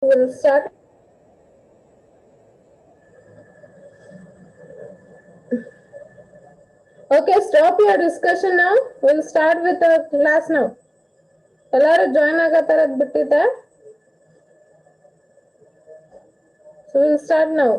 We'll start. Okay, stop your discussion now. We'll start with the class now. ಎಲ್ಲರೂ join ಆಗತ್ತಾರದ್ ಬಿಟ್ಟಿದ್ದ. So we'll start now.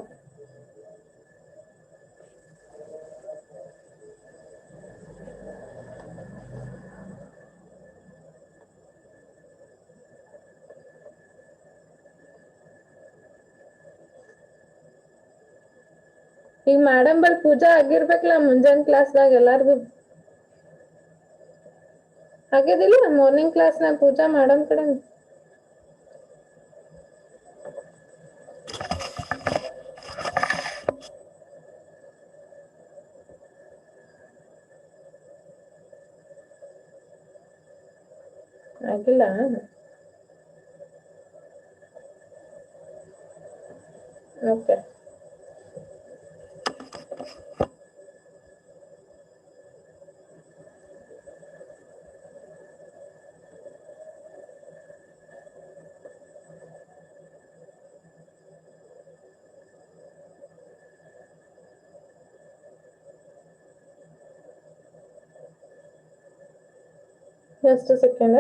ಈಗ madam ಬಲ್ ಪೂಜಾ ಆಗಿರ್ಬೇಕಲ್ಲ ಮುಂಜಾನೆ ಕ್ಲಾಸ್ದಾಗ ಎಲ್ಲಾರ್ಗು ಆಗಿದಿಲ್ಲ morning ಕ್ಲಾಸ್ನಾಗ ಪೂಜಾ madam ಕಡೆ ಆಗಿಲ್ಲ. Okay just second.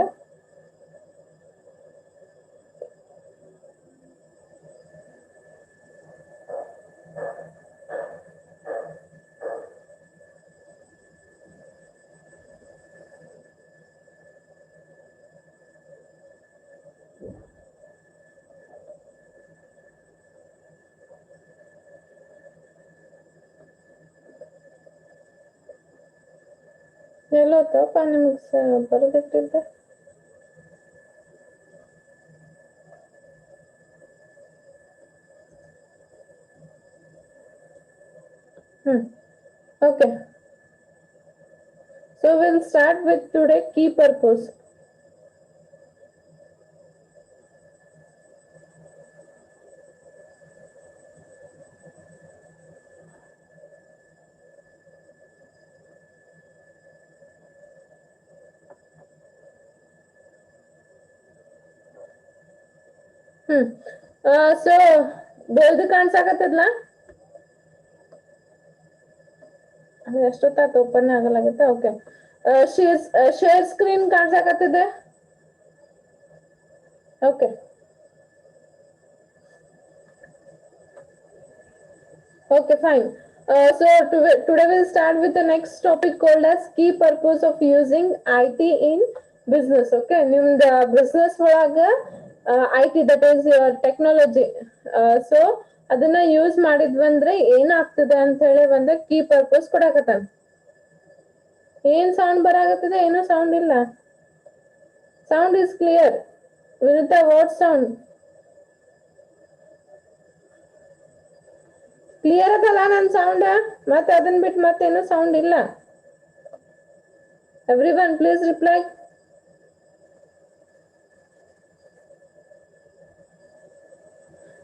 ಎಲ್ಲೋತಪ್ಪ ನಿಮ್ಗೆ ಬರೆದಿಟ್ಟಿದ್ದೆ. Okay. So we'll start with today key purpose. So ಬೆಳ್ದು ಕಾಣ್ಸಾಕತ್ತದ್ಲ ಎಷ್ಟೊತ್ತಾತು ಓಪನ್ ಆಗಲಾಗತ್ತೆ. ಓಕೆ, ಶೇರ್ ಸ್ಕ್ರೀನ್ ಕಾಣ್ಸಾಕತ್ತಿದೆ. Okay, okay, fine. So today we'll start with the next topic called as key purpose of using IT in business. Okay, ನಿಮ್ದು business ಒಳಗ IT, that is your technology. So ಅದನ್ನ use ಮಾಡಿದ್ವಂದ್ರೆ ಏನಾಗ್ತದೆ ಅಂತ ಹೇಳಿ ಒಂದು key purpose ಕೊಡಾಕತ್ತಾನ. ಏನ್ sound ಬರಾಕತ್ತದೆ? ಏನೋ sound ಇಲ್ಲ. Sound is clear. Vinutha, what sound? Clear ಅದಲ್ಲ ನನ್ನ ಸೌಂಡ್? ಮತ್ತೆ ಅದನ್ನ ಬಿಟ್ಟು ಮತ್ತೇನು ಸೌಂಡ್ ಇಲ್ಲ. Everyone please reply.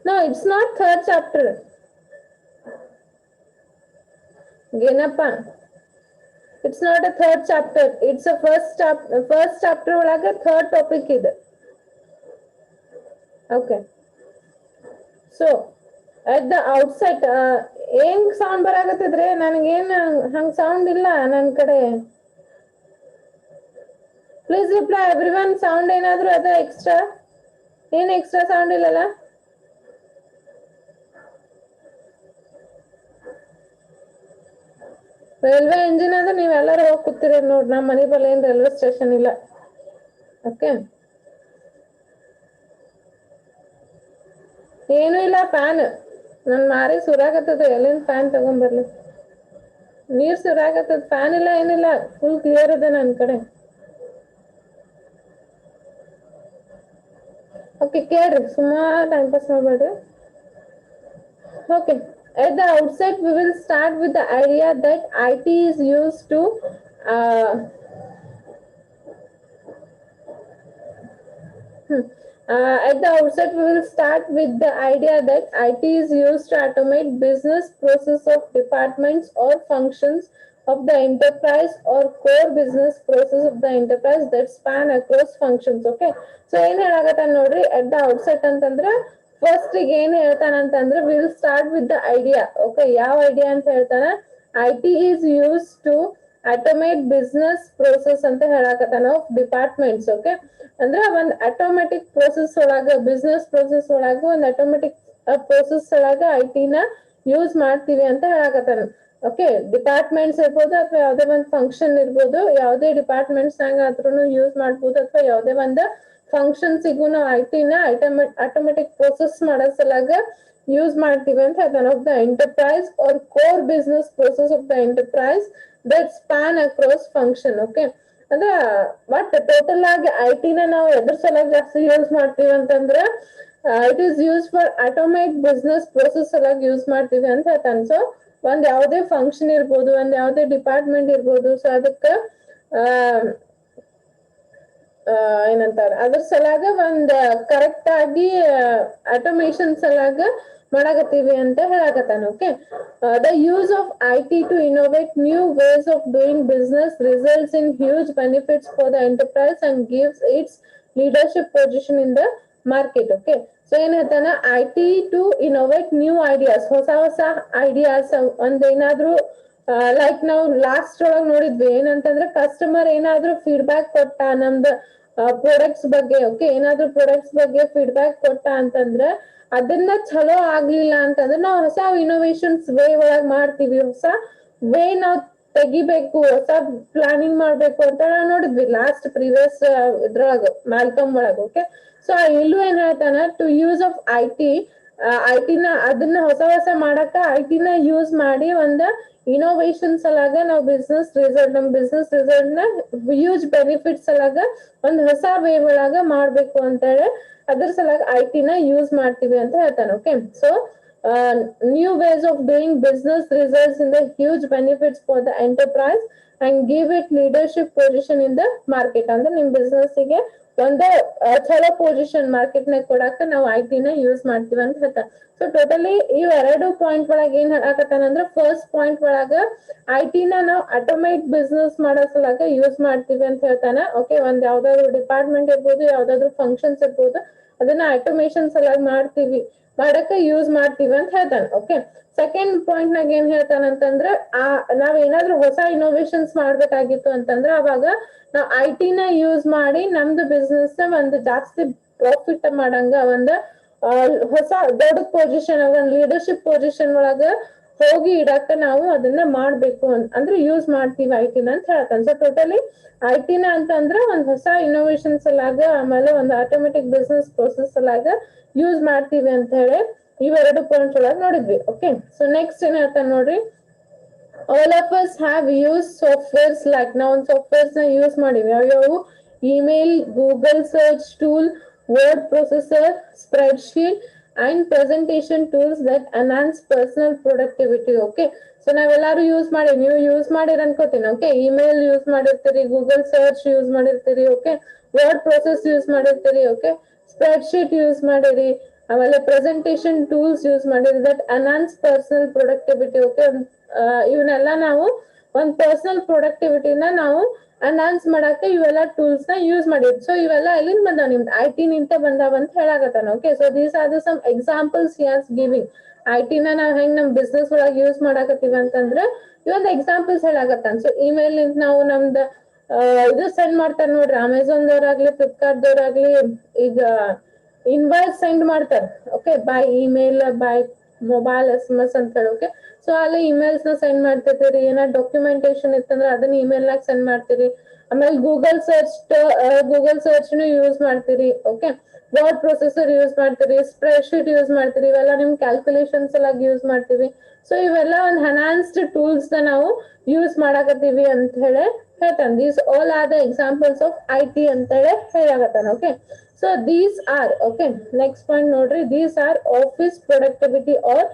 No, it's not third chapter. Genappa, it's not a third chapter. It's a first chapter ಒಳಗ third topic ಇದೆ. Okay. So at the outset ಏನ್ ಸೌಂಡ್ ಬರಾಕತ್ತಿದ್ರೆ? ನನಗೇನು ಹಂಗ್ ಸೌಂಡ್ ಇಲ್ಲ ನನ್ನ ಕಡೆ. Please reply everyone. ಸೌಂಡ್ ಏನಾದ್ರು ಅದ extra? ಏನು ಎಕ್ಸ್ಟ್ರಾ ಸೌಂಡ್ ಇಲ್ಲಲ್ಲ? ರೈಲ್ವೆ ಇಂಜಿನ್ ಅಂದ್ರೆ ನೀವೆಲ್ಲರೂ ಹೋಗಿ ಕೂತಿರ ನೋಡ್ರಿ. ನಮ್ಮ ಮನೆ ಬಲ್ಲ ಏನ್ ರೈಲ್ವೆ ಸ್ಟೇಷನ್ ಇಲ್ಲ. ಓಕೆ, ಏನು ಇಲ್ಲ. ಫ್ಯಾನ್ ನನ್ ಮಾರಿ ಸುರಾಗತ್ತದ. ಎಲ್ಲಿಂದ ಫ್ಯಾನ್ ತಗೊಂಡ್ಬರ್ಲಿ? ನೀರ್ ಸುರಾಗತ್ತದ. ಫ್ಯಾನ್ ಇಲ್ಲ, ಏನಿಲ್ಲ. ಫುಲ್ ಕ್ಲಿಯರ್ ಇದೆ ನನ್ನ ಕಡೆ. ಓಕೆ, ಕೇಳ್ರಿ, ಸುಮಾರು ಟೈಮ್ ಪಾಸ್ ಮಾಡ್ಬೇಡ್ರಿ. Okay, at the outset we will start with the idea that IT is used to at the outset we will start with the idea that IT is used to automate business process of departments or functions of the enterprise or core business process of the enterprise that span across functions. Okay, so ಏನ್ ಹೇಳಾಗತ್ತ ನೋಡ್ರಿ at the outset ಅಂತಂದ್ರ first ಏನ್ ಹೇಳ್ತಾನಂತಂದ್ರ will start with the idea. Okay, ಯಾವ idea ಅಂತ ಹೇಳ್ತಾನ, IT is used to automate business process ಅಂತ ಹೇಳಾಕತ್ತಾನ of departments. Okay, ಅಂದ್ರ ಒಂದ್ ಆಟೋಮೆಟಿಕ್ ಪ್ರೋಸೆಸ್ ಒಳಗ, ಬಿಸ್ನೆಸ್ ಪ್ರೋಸೆಸ್ ಒಳಗ ಒಂದ್ ಆಟೋಮೆಟಿಕ್ ಪ್ರೋಸೆಸ್ ಒಳಗ ಐಟಿ ನ ಯೂಸ್ ಮಾಡ್ತೀವಿ ಅಂತ ಹೇಳಾಕತ್ತಾನ. ಓಕೆ, ಡಿಪಾರ್ಟ್ಮೆಂಟ್ಸ್ ಇರ್ಬೋದು ಅಥವಾ ಯಾವ್ದೇ ಒಂದ್ ಫಂಕ್ಷನ್ ಇರ್ಬೋದು, ಯಾವ್ದೇ ಡಿಪಾರ್ಟ್ಮೆಂಟ್ಸ್ ನಾಗ ಆದ್ರೂ ಯೂಸ್ ಮಾಡ್ಬೋದು, ಅಥವಾ ಯಾವ್ದೇ ಒಂದ್ ಫಂಕ್ಷನ್ಸಿಗೂ ನಾವು ಐಟಿ ನ ಆಟೋಮೆಟಿಕ್ ಪ್ರೋಸೆಸ್ ಮಾಡೋ ಸಲಾಗ ಯೂಸ್ ಮಾಡ್ತೀವಿ ಅಂತ ಹೇಳ್ತಾನೆ. Of the enterprise or core business process of the enterprise that span across function. Okay, ಅಂದ್ರ ಬಟ್ ಟೋಟಲ್ ಆಗಿ ಐಟಿ ನ ನಾವು ಎದ್ರ ಸಲಾಗ ಜಾಸ್ತಿ ಯೂಸ್ ಮಾಡ್ತೀವಿ ಅಂತಂದ್ರ it is use for automate business process ಸಲಾಗಿ ಯೂಸ್ ಮಾಡ್ತೀವಿ ಅಂತ ಹೇಳ್ತಾನೆ. ಸೊ ಒಂದ್ ಯಾವ್ದೇ ಫಂಕ್ಷನ್ ಇರ್ಬೋದು, ಒಂದ್ ಯಾವ್ದೇ ಡಿಪಾರ್ಟ್ಮೆಂಟ್ ಇರ್ಬೋದು, ಸೊ ಅದಕ್ಕ ಏನಂತಾರ ಅದ್ರ ಸಲಾಗ ಒಂದ್ ಕರೆಕ್ಟ್ ಆಗಿ ಆಟೋಮೇಶನ್ ಸಲಾಗ ಮಾಡಾಕತ್ತೀವಿ ಅಂತ ಹೇಳಾಕತ್ತಾನ. Okay, the use of IT to innovate new ways of doing business results in huge benefits for the enterprise and gives its leadership position in the market. Okay, so ಏನ್ ಹೇಳ್ತಾನ, IT to innovate new ideas, ಹೊಸ ಹೊಸ ideas ಒಂದೇನಾದ್ರೂ like ನಾವು last ಒಳಗ್ ನೋಡಿದ್ವಿ ಏನಂತಂದ್ರೆ customer ಏನಾದ್ರೂ ಫೀಡ್ಬ್ಯಾಕ್ ಕೊಟ್ಟ ನಮ್ದು ಪ್ರಾಡಕ್ಟ್ಸ್ ಬಗ್ಗೆ. ಓಕೆ, ಏನಾದ್ರೂ ಪ್ರಾಡಕ್ಟ್ಸ್ ಬಗ್ಗೆ ಫೀಡ್ಬ್ಯಾಕ್ ಕೊಟ್ಟ ಅಂತಂದ್ರೆ ಅದನ್ನ ಚಲೋ ಆಗ್ಲಿಲ್ಲ ಅಂತಂದ್ರೆ ನಾವು ಹೊಸ ಇನೋವೇಷನ್ಸ್ ವೇ ಒಳಗ್ ಮಾಡ್ತೀವಿ, ಹೊಸ ವೇ ನಾವ್ ತೆಗಿಬೇಕು, ಹೊಸ ಪ್ಲಾನಿಂಗ್ ಮಾಡ್ಬೇಕು ಅಂತ ನಾವು ನೋಡಿದ್ವಿ ಲಾಸ್ಟ್ ಪ್ರೀವಿಯಸ್ ಇದ್ರೊಳಗ ಮ್ಯಾಲ್ಕಮ್ ಒಳಗ. ಓಕೆ, ಸೊ ಇಲ್ಲೂ ಏನ್ ಹೇಳ್ತಾನ, ಟು ಯೂಸ್ ಆಫ್ ಐಟಿನ ಅದನ್ನ ಹೊಸ ಹೊಸ ಮಾಡಕ ಐಟಿನ ಯೂಸ್ ಮಾಡಿ ಒಂದ್ ಇನೋವೇಷನ್ ಸಲಾಗ ನಾವು ಬಿಸ್ನೆಸ್ ರಿಸಲ್ಟ್, ನಮ್ ಬಿಸ್ನೆಸ್ ರಿಸಲ್ಟ್ ನ ಹ್ಯೂಜ್ ಬೆನಿಫಿಟ್ಸ್ ಸಲಾಗ ಒಂದ್ ಹೊಸ ವೇ ಒಳಗ ಮಾಡ್ಬೇಕು ಅಂತ ಹೇಳಿ ಅದ್ರ ಸಲಾಗ ಐಟಿನ ಯೂಸ್ ಮಾಡ್ತೀವಿ ಅಂತ ಹೇಳ್ತಾನೆ. Okay, so new ways of doing business results in the huge benefits for the enterprise and give it leadership position in the market. ಅಂದ್ರೆ ನಿಮ್ ಬಿಸ್ನೆಸ್ ಗೆ ಒಂದು ಚಲೋ ಪೊಸಿಷನ್ ಮಾರ್ಕೆಟ್ ನಾಗ ಕೊಡಾಕ ನಾವು ಐಟಿನ ಯೂಸ್ ಮಾಡ್ತೀವಿ ಅಂತ ಹೇಳ್ತಾರೆ. ಸೊ ಟೋಟಲಿ ಇವ್ ಎರಡು ಪಾಯಿಂಟ್ ಒಳಗ ಏನ್ ಹೇಳಾಕತ್ತಾನಂದ್ರ, ಫಸ್ಟ್ ಪಾಯಿಂಟ್ ಒಳಗ ಐಟಿನ ನಾವು ಆಟೋಮೇಟ್ ಬಿಸ್ನೆಸ್ ಮಾಡೋ ಸಲಾಗ ಯೂಸ್ ಮಾಡ್ತೀವಿ ಅಂತ ಹೇಳ್ತಾನ. ಓಕೆ, ಒಂದ್ ಯಾವ್ದಾದ್ರು ಡಿಪಾರ್ಟ್ಮೆಂಟ್ ಇರ್ಬೋದು, ಯಾವ್ದಾದ್ರು ಫಂಕ್ಷನ್ಸ್ ಇರ್ಬೋದು, ಅದನ್ನ ಆಟೋಮೇಶನ್ ಸಲಾಗಿ ಮಾಡ್ತೀವಿ, ಮಾಡಕ ಯೂಸ್ ಮಾಡ್ತೀವಿ ಅಂತ ಹೇಳ್ತಾನೆ. ಓಕೆ, ಸೆಕೆಂಡ್ ಪಾಯಿಂಟ್ ನಾಗ ಏನ್ ಹೇಳ್ತಾನಂತಂದ್ರ, ನಾವ್ ಏನಾದ್ರೂ ಹೊಸ ಇನೋವೇಷನ್ಸ್ ಮಾಡ್ಬೇಕಾಗಿತ್ತು ಅಂತಂದ್ರ ಅವಾಗ ನಾವ್ ಐಟಿನ ಯೂಸ್ ಮಾಡಿ ನಮ್ದು ಬಿಸ್ನೆಸ್ ಒಂದು ಜಾಸ್ತಿ ಪ್ರಾಫಿಟ್ ಮಾಡಂಗ ಒಂದ್ ಹೊಸ ದೊಡ್ಡ ಪೊಸಿಷನ್, ಒಂದ್ ಲೀಡರ್ಶಿಪ್ ಪೊಸಿಷನ್ ಒಳಗ ಹೋಗಿ ಇಡಾಕ ನಾವು ಅದನ್ನ ಮಾಡ್ಬೇಕು ಅಂದ್ರೆ ಯೂಸ್ ಮಾಡ್ತೀವಿ ಐಟಿನ ಅಂತ ಹೇಳ್ತಾನೆ. ಸೊ ಟೋಟಲಿ ಐಟಿನ ಅಂತಂದ್ರ ಒಂದ್ ಹೊಸ ಇನೋವೇಷನ್ ಸಲಾಗ, ಆಮೇಲೆ ಒಂದ್ ಆಟೋಮೆಟಿಕ್ ಬಿಸ್ನೆಸ್ ಪ್ರೋಸೆಸ್ ಸಲಾಗ ಯೂಸ್ ಮಾಡ್ತೀವಿ ಅಂತ ಹೇಳಿ ಇವೆರಡು ಪಾಯಿಂಟ್ಸ್ ಒಳಗೆ ನೋಡಿದ್ವಿ. ಓಕೆ, ಸೊ ನೆಕ್ಸ್ಟ್ ಏನ್ ಹೇಳ್ತಾನೆ ನೋಡ್ರಿ, all of us have use softwares like, ನಾವು ಒಂದು ಸಾಫ್ಟ್ವೇರ್ಸ್ ನ ಯೂಸ್ ಮಾಡಿವಿ, ಯಾವ್ಯಾವು, email, Google search tool, word processor, spreadsheet and presentation tools that enhance personal productivity. Okay, so ನಾವೆಲ್ಲಾರು ಯೂಸ್ ಮಾಡಿ, ನೀವು ಯೂಸ್ ಮಾಡಿರ ಅನ್ಕೋತೀನಿ. ಓಕೆ, ಇಮೇಲ್ ಯೂಸ್ ಮಾಡಿರ್ತೀರಿ, ಗೂಗಲ್ ಸರ್ಚ್ ಯೂಸ್ ಮಾಡಿರ್ತೀರಿ, ಓಕೆ, ವರ್ಡ್ ಪ್ರೊಸೆಸ್ ಯೂಸ್ ಮಾಡಿರ್ತೀರಿ, ಓಕೆ, ಸ್ಪ್ರೆಡ್ ಶೀಟ್ ಯೂಸ್ ಮಾಡಿರಿ, ಆಮೇಲೆ ಪ್ರೆಸೆಂಟೇಶನ್ ಟೂಲ್ಸ್ ಯೂಸ್ ಮಾಡಿರಿ that enhance personal productivity. Okay, ಇವನ್ನೆಲ್ಲ ನಾವು ಒಂದ್ ಪರ್ಸನಲ್ ಪ್ರೊಡಕ್ಟಿವಿಟಿನ ನಾವು ಎನ್ಹಾನ್ಸ್ ಮಾಡಕ್ಕೆ ಇವೆಲ್ಲ ಟೂಲ್ಸ್ ನ ಯೂಸ್ ಮಾಡಿದ್ವಿ. ಸೊ ಇವೆಲ್ಲ ಎಲ್ಲಿಂದ ಬಂದಾವ, ನಿಮ್ದು ಐಟಿ ನಿಂತ ಬಂದಾವ ಅಂತ ಹೇಳಾಕತ್ತಾನ. Okay, so these are the some examples he has giving. ಐಟಿನ ನಾವ್ ಹೆಂಗ್ ನಮ್ ಬಿಸ್ನೆಸ್ ಒಳಗೆ ಯೂಸ್ ಮಾಡಾಕತ್ತೀವಿ ಅಂತಂದ್ರ ಇವೊಂದ್ ಎಕ್ಸಾಂಪಲ್ಸ್ ಹೇಳಾಕತ್ತಾನ. ಸೊ ಇಮೇಲ್ ನಿಂತ ನಾವು ನಮ್ದ ಇದು ಸೆಂಡ್ ಮಾಡ್ತಾರ ನೋಡ್ರಿ, ಅಮೆಝಾನ್ ದವ್ರಾಗ್ಲಿ, ಫ್ಲಿಪ್ಕಾರ್ಟ್ ದವ್ರಾಗ್ಲಿ, ಈಗ ಇನ್ವಾಯ್ಸ್ ಸೆಂಡ್ ಮಾಡ್ತಾರ. Okay, by email, by mobile, SMS ಅಂತ ಹೇಳಿ. ಓಕೆ, ಸೊ ಅಲ್ಲಿ ಇಮೇಲ್ಸ್ ನ ಸೆಂಡ್ ಮಾಡ್ತಿರ್ತೀರಿ, ಏನಾರ ಡಾಕ್ಯುಮೆಂಟೇಶನ್ ಇತ್ತಂದ್ರೆ ಅದನ್ನ ಇಮೇಲ್ ನಾಗ ಸೆಂಡ್ ಮಾಡ್ತೀರಿ. ಆಮೇಲೆ ಗೂಗಲ್ ಸರ್ಚ್ ಯೂಸ್ ಮಾಡ್ತೀರಿ. ಓಕೆ, ವರ್ಡ್ ಪ್ರೊಸೆಸರ್ ಯೂಸ್ ಮಾಡ್ತೀರಿ, ಸ್ಪ್ರೆಡ್ ಶೀಟ್ ಯೂಸ್ ಮಾಡ್ತೀರಿ, ಇವೆಲ್ಲ ನಿಮ್ ಕ್ಯಾಲ್ಕುಲೇಷನ್ಸ್ ಎಲ್ಲ ಯೂಸ್ ಮಾಡ್ತೀವಿ. ಸೊ ಇವೆಲ್ಲ ಒಂದು ಎನ್ಹಾನ್ಸ್ಡ್ ಟೂಲ್ಸ್ ನ ನಾವು ಯೂಸ್ ಮಾಡಾಕತ್ತೀವಿ ಅಂತ ಹೇಳಿ ಹೇಳ್ತಾನೆ. These all are the examples of IT ಅಂತ ಹೇಳಿ ಹೇಳಾಕತ್ತಾನ. Okay, so these are, okay, next point ನೋಡ್ರಿ, these are office productivity or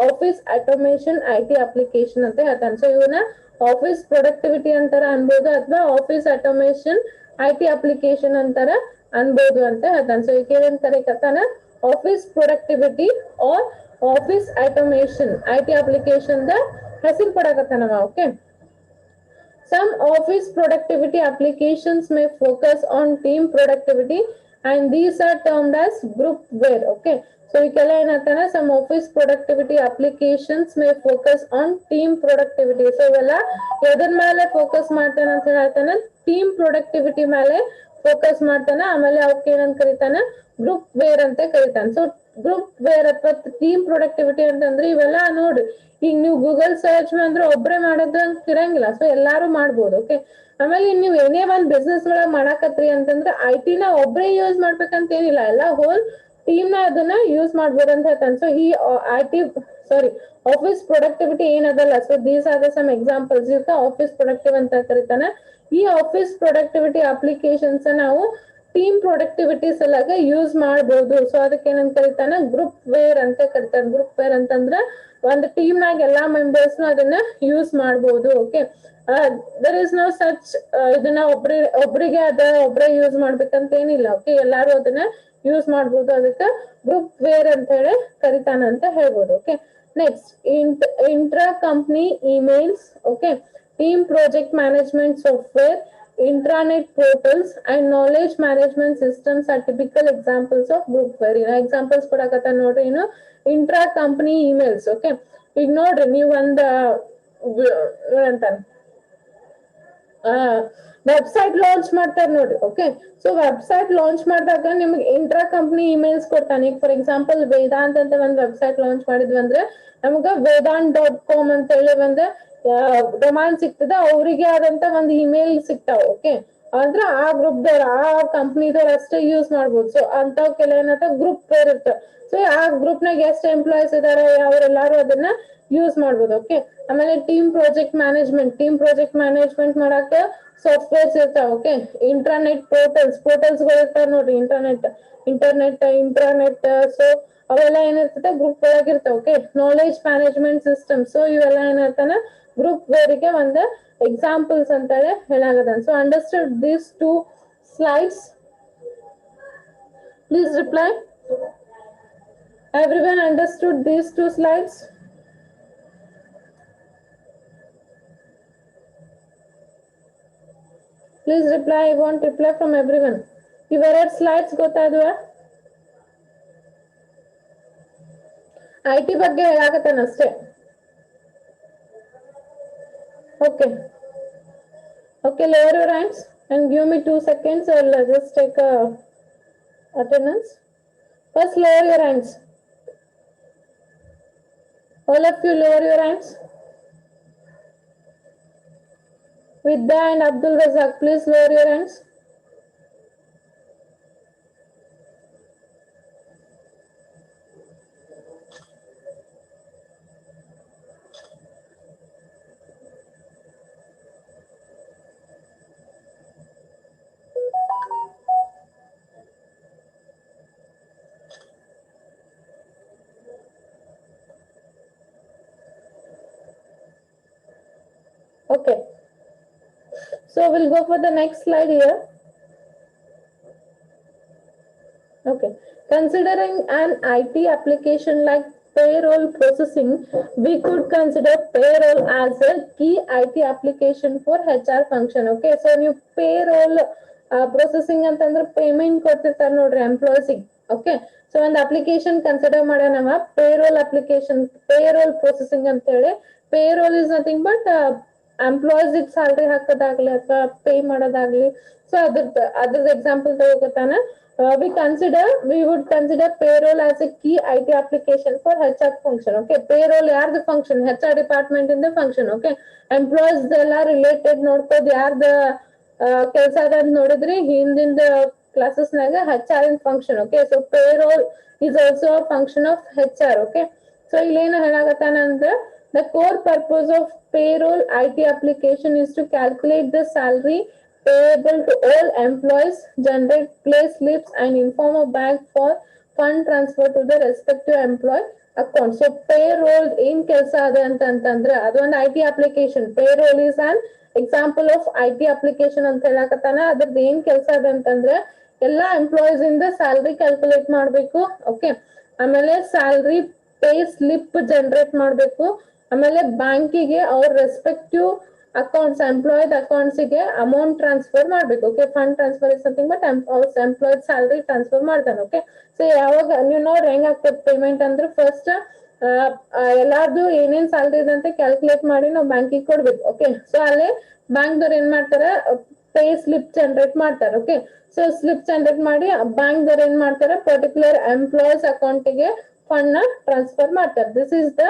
office automation IT application ಅಂತ ಹೇಳ್ತಾನೆ. ಸೊ ಇವನ್ನ ಆಫೀಸ್ ಪ್ರೊಡಕ್ಟಿವಿಟಿ ಅಂತಾರ ಅನ್ಬೋದು, ಅಥವಾ ಆಫೀಸ್ ಆಟೋಮೇಶನ್ ಐಟಿ ಅಪ್ಲಿಕೇಶನ್ ಅಂತಾರ ಅನ್ಬೋದು ಅಂತ ಹೇಳ್ತಾನೆ. ಸೊ ಈಗ ಏನ್ ಕರೆಕತ್ತಾನ, office productivity or office automation IT application ದ ಹೆಸರು ಕೊಡಕತ್ತಾನವ. Okay, Some office productivity applications may focus on team productivity and these are termed as groupware. Okay. So some office productivity applications may focus on team productivity. So focus team productivity focus ಮಾಡ್ತಾನೆ. ಆಮೇಲೆ ಅವಕ್ಕೆ ಏನಂತ ಕರಿತಾನೆ, group wear ಅಂತ ಕರಿತಾನೆ. So group wear ಅಥವಾ team productivity ಅಂತಂದ್ರೆ ಇವೆಲ್ಲ ನೋಡಿ, ಈಗ ನೀವು ಗೂಗಲ್ ಸರ್ಚ್ ಅಂದ್ರೆ ಒಬ್ರೇ ಮಾಡೋದು ಅಂತ ಇರಂಗಿಲ್ಲ. ಸೊ ಎಲ್ಲಾರು ಮಾಡ್ಬೋದು. ಓಕೆ. ಆಮೇಲೆ ನೀವು ಏನೇ ಒಂದ್ ಬಿಸ್ನೆಸ್ ಒಳಗ್ ಮಾಡಾಕತ್ರಿ ಅಂತಂದ್ರೆ ಐ.ಟಿ ನ ಒಬ್ರೇ ಯೂಸ್ ಮಾಡ್ಬೇಕಂತ ಏನಿಲ್ಲ, ಎಲ್ಲ ಹೋಲ್ ಟೀಮ್ ನ ಅದನ್ನ ಯೂಸ್ ಮಾಡ್ಬೋದು ಅಂತ ಹೇಳ್ತಾನೆ. ಸೊ ಈ ಆಫೀಸ್ ಪ್ರೊಡಕ್ಟಿವಿಟಿ ಏನದಲ್ಲ, so these are the some examples. ಈಗ ಆಫೀಸ್ ಪ್ರೊಡಕ್ಟಿವ್ ಅಂತ ಕರಿತಾನೆ. ಈ ಆಫೀಸ್ ಪ್ರೊಡಕ್ಟಿವಿಟಿ ಅಪ್ಲಿಕೇಶನ್ಸ್ ನಾವು ಟೀಮ್ ಪ್ರೊಡಕ್ಟಿವಿಟಿ ಸಲಗ ಯೂಸ್ ಮಾಡಬಹುದು. ಸೊ ಅದಕ್ಕೆ ಏನಂತ ಕರಿತಾನೆ, ಗ್ರೂಪ್ ವೇರ್ ಅಂತ ಕರಿತಾನೆ. ಗ್ರೂಪ್ ವೇರ್ ಅಂತಂದ್ರೆ ಒಂದು ಟೀಮ್ ನಾಗ ಎಲ್ಲಾ ಮೆಂಬರ್ಸ್ ಅದನ್ನ ಯೂಸ್ ಮಾಡಬಹುದು. Okay. There is no such ಇದನ್ನ ಒಬ್ರಿಗೆ ಒಬ್ರೇ ಯೂಸ್ ಮಾಡ್ಬೇಕಂತ ಏನಿಲ್ಲ. ಓಕೆ. ಎಲ್ಲಾರು ಅದನ್ನ ಯೂಸ್ ಮಾಡ್ಬೋದು. ಅದಕ್ಕೆ ಗ್ರೂಪ್ ವೇರ್ ಅಂತ ಹೇಳಿ ಕರಿತಾನ ಅಂತ ಹೇಳ್ಬೋದು. Okay. Next, intra company emails. Okay. team project management software, intranet portals and knowledge management systems are typical examples of groupware. Examples ಕೊಡಕತ್ತ ನೋಡ್ರಿ. Intra company emails. ಓಕೆ. ಈಗ ನೋಡ್ರಿ, ನೀವು ಒಂದು ವೆಬ್ಸೈಟ್ ಲಾಂಚ್ ಮಾಡ್ತಾರೆ ನೋಡ್ರಿ. ಓಕೆ. ಸೊ ವೆಬ್ಸೈಟ್ ಲಾಂಚ್ ಮಾಡಿದಾಗ ನಿಮ್ಗೆ intra company emails ಕೊಡ್ತಾನೆ. ಈಗ ಫಾರ್ ಎಕ್ಸಾಂಪಲ್ ವೇದಾಂತ್ ಅಂತ ಒಂದು ವೆಬ್ಸೈಟ್ ಲಾಂಚ್ ಮಾಡಿದ್ವಿ ಅಂದ್ರೆ ನಮ್ಗ ವೇದಾಂತ್.com ಅಂತ ಹೇಳಿ ಒಂದು ಡೊಮೈನ್ ಸಿಗ್ತದ. ಅವರಿಗೆ ಆದಂತ ಒಂದು ಇಮೇಲ್ ಸಿಗ್ತಾವ. ಓಕೆ. ಅಂದ್ರೆ ಆ ಗ್ರೂಪ್ ದವ್ರ, ಆ ಕಂಪ್ನಿದವ್ರ ಅಷ್ಟೇ ಯೂಸ್ ಮಾಡ್ಬೋದು. ಸೊ ಅಂತವಕ್ಕೆಲ್ಲ ಏನಂತ ಗ್ರೂಪ್ ವೇರ್ ಇರ್ತ. ಸೊ ಆ ಗ್ರೂಪ್ ನಾಗ ಎಷ್ಟು ಎಂಪ್ಲಾಯ್ಸ್ ಇದಾರೆ ಅವರೆಲ್ಲಾರು ಅದನ್ನ ಯೂಸ್ ಮಾಡ್ಬೋದು. ಓಕೆ. ಆಮೇಲೆ ಟೀಮ್ ಪ್ರಾಜೆಕ್ಟ್ ಮ್ಯಾನೇಜ್ಮೆಂಟ್ ಮಾಡಾಕ ಸಾಫ್ಟ್ವೇರ್ಸ್ ಇರ್ತಾವ. ಓಕೆ. ಇಂಟರ್ನೆಟ್ ಪೋರ್ಟಲ್ಸ್ ಗಳು ಇರ್ತಾವ ನೋಡ್ರಿ. ಇಂಟರ್ನೆಟ್ ಸೊ ಅವೆಲ್ಲ ಏನಿರ್ತದೆ, ಗ್ರೂಪ್ ಒಳಗಿರ್ತಾವ. Okay. Knowledge management system. So ಇವೆಲ್ಲ ಏನಿರ್ತಾನ, ಗ್ರೂಪ್ ವೇರಿಗೆ ಒಂದು ಎಕ್ಸಾಂಪಲ್ಸ್ ಅಂತ ಹೇಳಾಗದ. So understood these two slides? Please reply. Everyone understood these two slides? Please reply. I want reply from everyone. ಇವೆರಡು ಸ್ಲೈಡ್ಸ್ ಗೊತ್ತಾದ್ವಾ? ಐ.ಟಿ ಬಗ್ಗೆ ಹೇಳಾಕತ್ತಾನ ಅಷ್ಟೇ. Okay. Okay, lower your hands and give me 2 seconds. I'll just take a attendance. First, lower your hands. All of you lower your hands. Vidya and Abdul Razak, please lower your hands. Okay. So we'll go for the next slide here. Okay. Considering an IT application like payroll processing, we could consider payroll as a key IT application for HR function. Okay. So new payroll processing ಅಂತಂದ್ರೆ payment ಕೊಡ್ತಿರ್ತಾರೆ ನೋಡ್ರಿ employees. Okay. So ಒಂದು application consider ಮಾಡೋಣ, payroll application, payroll processing ಅಂತ ಹೇಳಿ. Payroll is nothing but employees salary ಹಾಕೋದಾಗ್ಲಿ ಅಥವಾ pay ಮಾಡೋದಾಗ್ಲಿ. ಸೊ ಅದ್ರದ್ದು ಎಕ್ಸಾಂಪಲ್ ತಗೋತಾನ. we would consider payroll as a key IT application for HR function. Okay. Payroll ಯಾರ್ದು function? HR department in the function. Okay. Employees ಎಲ್ಲ related ನೋಡ್ಕೋದು ಯಾರ್ದು ಕೆಲಸ ಅದ ನೋಡಿದ್ರಿ ಹಿಂದಿಂದ ಕ್ಲಾಸಸ್ ನಾಗ HR in function. Okay. So payroll is also a function of HR. Okay. So ಇಲ್ಲೇನು ಹೇಳಾಗತ್ತಾನ ಅಂದ್ರೆ the core purpose of payroll IT application is to calculate the salary payable to all employees, generate pay slips and inform a bank for fund transfer to the respective employee account. So payroll ಏನ್ ಕೆಲಸ ಅದ ಅಂತಂದ್ರೆ ಅದೊಂದು IT application. Payroll is an example of IT application ಅಂತ ಹೇಳಕತ್ತಾನ. ಅದ್ರದ್ದು ಏನ್ ಕೆಲಸ ಅದ ಅಂತಂದ್ರೆ ಎಲ್ಲಾ ಎಂಪ್ಲಾಯೀಸ್ ಇಂದ ಸ್ಯಾಲ್ರಿ ಕ್ಯಾಲ್ಕುಲೇಟ್ ಮಾಡ್ಬೇಕು. ಓಕೆ. ಆಮೇಲೆ ಸ್ಯಾಲ್ರಿ ಪೇ ಸ್ಲಿಪ್ ಜನರೇಟ್ ಮಾಡ್ಬೇಕು. ಆಮೇಲೆ ಬ್ಯಾಂಕಿಗೆ ಅವ್ರ ರೆಸ್ಪೆಕ್ಟಿವ್ ಅಕೌಂಟ್ಸ್ ಎಂಪ್ಲಾಯ್ಡ್ ಅಕೌಂಟ್ಸ್ ಗೆ ಅಮೌಂಟ್ ಟ್ರಾನ್ಸ್ಫರ್ ಮಾಡ್ಬೇಕು. Okay, fund transfer is something but employed salary transfer ಮಾಡ್ತಾನೆ. ಓಕೆ, ಸೊ ಯಾವಾಗ ನೀವು ನೋಡ್ರಿ ಹೆಂಗ್ ಆಗ್ತದೆ ಪೇಮೆಂಟ್ ಅಂದ್ರೆ ಫಸ್ಟ್ ಎಲ್ಲಾರ್ದು ಏನೇನ್ ಸ್ಯಾಲರಿ ಇದೆ ಅಂತ ಕ್ಯಾಲ್ಕುಲೇಟ್ ಮಾಡಿ ನಾವು ಬ್ಯಾಂಕಿಗೆ ಕೊಡ್ಬೇಕು. ಓಕೆ, ಸೊ ಅಲ್ಲಿ ಬ್ಯಾಂಕ್ ದವ್ರು ಏನ್ ಮಾಡ್ತಾರೆ, ಪೇ ಸ್ಲಿಪ್ ಜನರೇಟ್ ಮಾಡ್ತಾರೆ. ಓಕೆ, ಸೊ ಸ್ಲಿಪ್ ಜನರೇಟ್ ಮಾಡಿ ಬ್ಯಾಂಕ್ ದವ್ರು ಏನ್ ಮಾಡ್ತಾರೆ, ಪರ್ಟಿಕ್ಯುಲರ್ ಎಂಪ್ಲಾಯೀಸ್ ಅಕೌಂಟ್ ಗೆ ಫಂಡ್ ನ ಟ್ರಾನ್ಸ್ಫರ್ ಮಾಡ್ತಾರೆ. This is the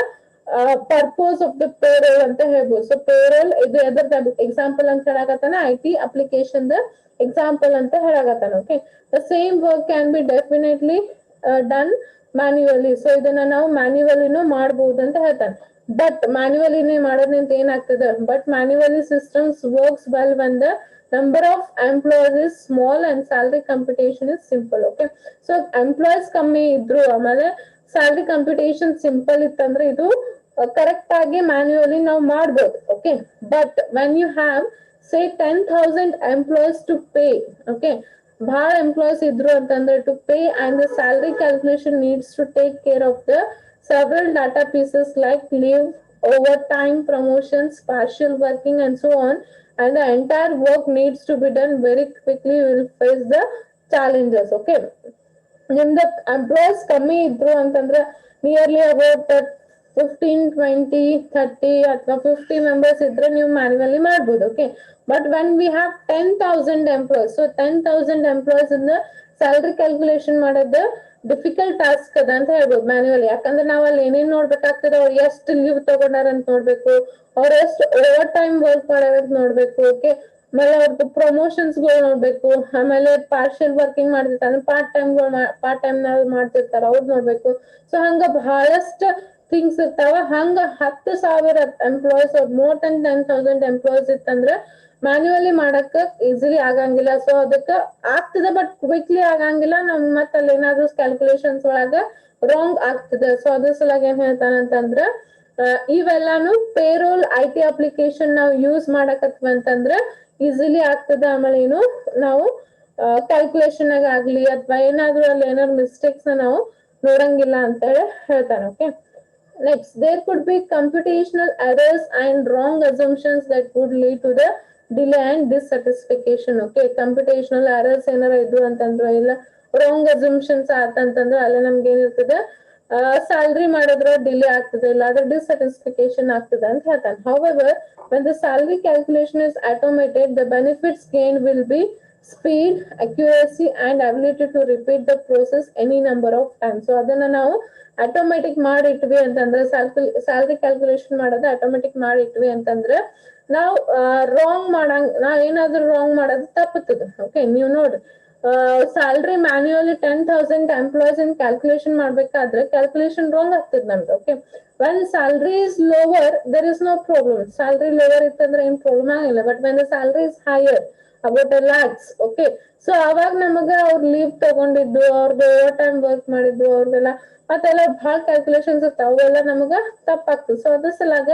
purpose of the payroll ಅಂತ ಹೇಳ್ಬೋದು. ಸೊ ಪೇರೋಲ್ ಇದು ಎದರ್ ಎಕ್ಸಾಂಪಲ್ ಅಂತ ಹೇಳಕತ್ತಾನ, IT ಅಪ್ಲಿಕೇಶನ್ ದ ಎಕ್ಸಾಂಪಲ್ ಅಂತ ಹೇಳಕತ್ತಾನ. Okay, the same work can be definitely done manually. So ಇದನ್ನ ನಾವು ಮ್ಯಾನ್ಯುವಲಿನೂ ಮಾಡಬಹುದು ಅಂತ ಹೇಳ್ತಾನೆ. ಬಟ್ ಮ್ಯಾನ್ಯುವಲಿ ಮಾಡೋದ್ರಿಂದ ಏನಾಗ್ತದೆ, but manually systems works well when the number of employees is small and salary computation is simple. Okay, so employees ಕಮ್ಮಿ ಇದ್ರು ಆಮೇಲೆ ಸ್ಯಾಲರಿ ಕಂಪ್ಯೂಟೇಷನ್ ಸಿಂಪಲ್ ಇತ್ತಂದ್ರೆ ಇದು ಕರೆಕ್ಟ್ ಆಗಿ ಮ್ಯಾನ್ಯುವಲಿ ನಾವು ಮಾಡ್ಬೋದು. Okay, but when you have say 10,000 employees to pay, okay, ಬಹಳ employees ಇದ್ರು ಅಂತಂದ್ರೆ to pay and the salary calculation needs to take care of the several data pieces like leave, overtime, promotions, partial working and so on, and the entire work needs to be done very quickly. You will face the challenges. Okay, ನಿಮ್ದು employees ಕಮ್ಮಿ ಇದ್ರು ಅಂತಂದ್ರೆ nearly about 15, 20, 30 ಅಥವಾ 50 members ಇದ್ರೆ ನೀವು manually ಮಾಡ್ಬೋದು. Okay, but when we have 10,000 employees, so 10,000 employees ಇಂದ salary calculation ಮಾಡೋದು ಡಿಫಿಕಲ್ಟ್ ಟಾಸ್ಕ್ ಅದ ಅಂತ ಹೇಳ್ಬೋದು ಮ್ಯಾನ್ಯುವಲಿ. ಯಾಕಂದ್ರೆ ನಾವ್ ಅಲ್ಲಿ ಏನೇನ್ ನೋಡ್ಬೇಕಾಗ್ತದೆ, ಅವ್ರು ಎಷ್ಟು ಲೀವ್ ತಗೊಂಡಾರ ಅಂತ ನೋಡ್ಬೇಕು, ಅವ್ರ ಎಷ್ಟು ಓವರ್ ಟೈಮ್ ವರ್ಕ್ ಮಾಡ್ಯಾರ ಅಂತ ನೋಡ್ಬೇಕು. ಓಕೆ, ಆಮೇಲೆ ಅವ್ರದ್ದು ಪ್ರಮೋಷನ್ಸ್ ಗಳು ನೋಡ್ಬೇಕು, ಆಮೇಲೆ ಪಾರ್ಷಿಯಲ್ ವರ್ಕಿಂಗ್ ಮಾಡ್ತಿರ್ತಾರೆ, ಪಾರ್ಟ್ ಟೈಮ್ ಮಾಡ್ತಿರ್ತಾರ ಅವ್ರು ನೋಡ್ಬೇಕು. ಸೊ ಹಂಗ ಬಹಳಷ್ಟು ಥಿಂಗ್ಸ್ ಇರ್ತಾವ. ಹಂಗ 10,000 ಎಂಪ್ಲಾಯೀಸ್ ಮೋರ್ ದನ್ 10,000 ಎಂಪ್ಲಾಯೀಸ್ ಇತ್ತಂದ್ರ ಮ್ಯಾನ್ಯುವಲಿ ಮಾಡಕ್ ಈಸಿಲಿ ಆಗಂಗಿಲ್ಲ. ಸೊ ಅದಕ್ಕ ಆಗ್ತದೆ ಬಟ್ ಕ್ವಿಕ್ಲಿ ಆಗಂಗಿಲ್ಲ. ನಮ್ ಮತ್ತ ಅಲ್ಲಿ ಏನಾದ್ರು ಕ್ಯಾಲ್ಕುಲೇಷನ್ಸ್ ಒಳಗ ರಾಂಗ್ ಆಗ್ತದೆ. ಸೊ ಅದ್ರ ಸಲಾಗಿ ಏನ್ ಹೇಳ್ತಾನಂತಂದ್ರ ಇವೆಲ್ಲಾನು ಪೇರೋಲ್ IT ಅಪ್ಲಿಕೇಶನ್ ನಾವು ಯೂಸ್ ಮಾಡಕತ್ವ ಅಂತಂದ್ರ ಈಸಿಲಿ ಆಗ್ತದ. ಆಮೇಲೆ ಏನು ನಾವು ಕ್ಯಾಲ್ಕುಲೇಷನ್ ಆಗ್ಲಿ ಅಥವಾ ಏನಾದ್ರು ಅಲ್ಲಿ ಏನಾದ್ರು ಮಿಸ್ಟೇಕ್ಸ್ ನಾವು ನೋಡಂಗಿಲ್ಲ ಅಂತ ಹೇಳ್ತಾನೆ. Okay, next there could be computational errors and wrong assumptions that would lead to the delay and dissatisfaction. Okay, computational errors ಏನಾರ ಇದ್ವು ಅಂತಂದ್ರೆ ಇಲ್ಲ ರಾಂಗ್ ಅಸಂಪ್ಷನ್ಸ್ ಆತಂತಂದ್ರೆ ಅಲ್ಲಿ ನಮ್ಗೆ ಏನಿರ್ತದೆ, ಸ್ಯಾಲ್ರಿ ಮಾಡಿದ್ರೆ ಡಿಲೇ ಆಗ್ತದೆ, ಇಲ್ಲ ಅದ್ರ ಡಿಸ್ಸ್ಯಾಟಿಸ್ಫಿಕೇಶನ್ ಆಗ್ತದೆ ಅಂತ ಹೇಳ್ತಾನೆ. However, when the salary calculation is automated, the benefits gained will be speed, accuracy and ability to repeat the process any number of times. So ಅದನ್ನ ನಾವು ಆಟೋಮೆಟಿಕ್ ಮಾಡಿಟ್ವಿ ಅಂತಂದ್ರೆ ಸ್ಯಾಲ್ರಿ ಕ್ಯಾಲ್ಕುಲೇಷನ್ ಮಾಡೋದು ಆಟೋಮೆಟಿಕ್ ಮಾಡಿಟ್ವಿ ಅಂತಂದ್ರೆ ನಾವು ನಾವ್ ಏನಾದ್ರು ರಾಂಗ್ ಮಾಡೋದು ತಪ್ಪುತ್ತದೆ. ಓಕೆ, ನೀವು ನೋಡ್ರಿ ಸ್ಯಾಲ್ರಿ ಮ್ಯಾನ್ಯುವಲಿ 10,000 ಎಂಪ್ಲಾಯೀಸ್ ಇನ್ ಕ್ಯಾಲ್ಕುಲೇಷನ್ ಮಾಡ್ಬೇಕಾದ್ರೆ ಕ್ಯಾಲ್ಕುಲೇಷನ್ ರಾಂಗ್ ಆಗ್ತದೆ ನಮ್ದು. Okay, when salary is lower there is no problem. Salary lower ಇತ್ತಂದ್ರೆ ಏನ್ ಪ್ರಾಬ್ಲಮ್ ಆಗಿಲ್ಲ. But when the salary is higher about lakhs, okay, so ಅವಾಗ ನಮಗ ಅವ್ರ ಲೀವ್ ತಗೊಂಡಿದ್ದು, ಅವ್ರದ್ದು ಓವರ್ ಟೈಮ್ ವರ್ಕ್ ಮಾಡಿದ್ದು, ಅವ್ರದೆಲ್ಲ ಮತ್ತೆಲ್ಲ ಬಹಳ ಕ್ಯಾಲ್ಕುಲೇಷನ್ಸ್ ಇರ್ತಾವ, ಅವೆಲ್ಲ ನಮಗ ತಪ್ಪಾಗ್ತದೆ. ಸೊ ಅದ್ರ ಸಲಾಗ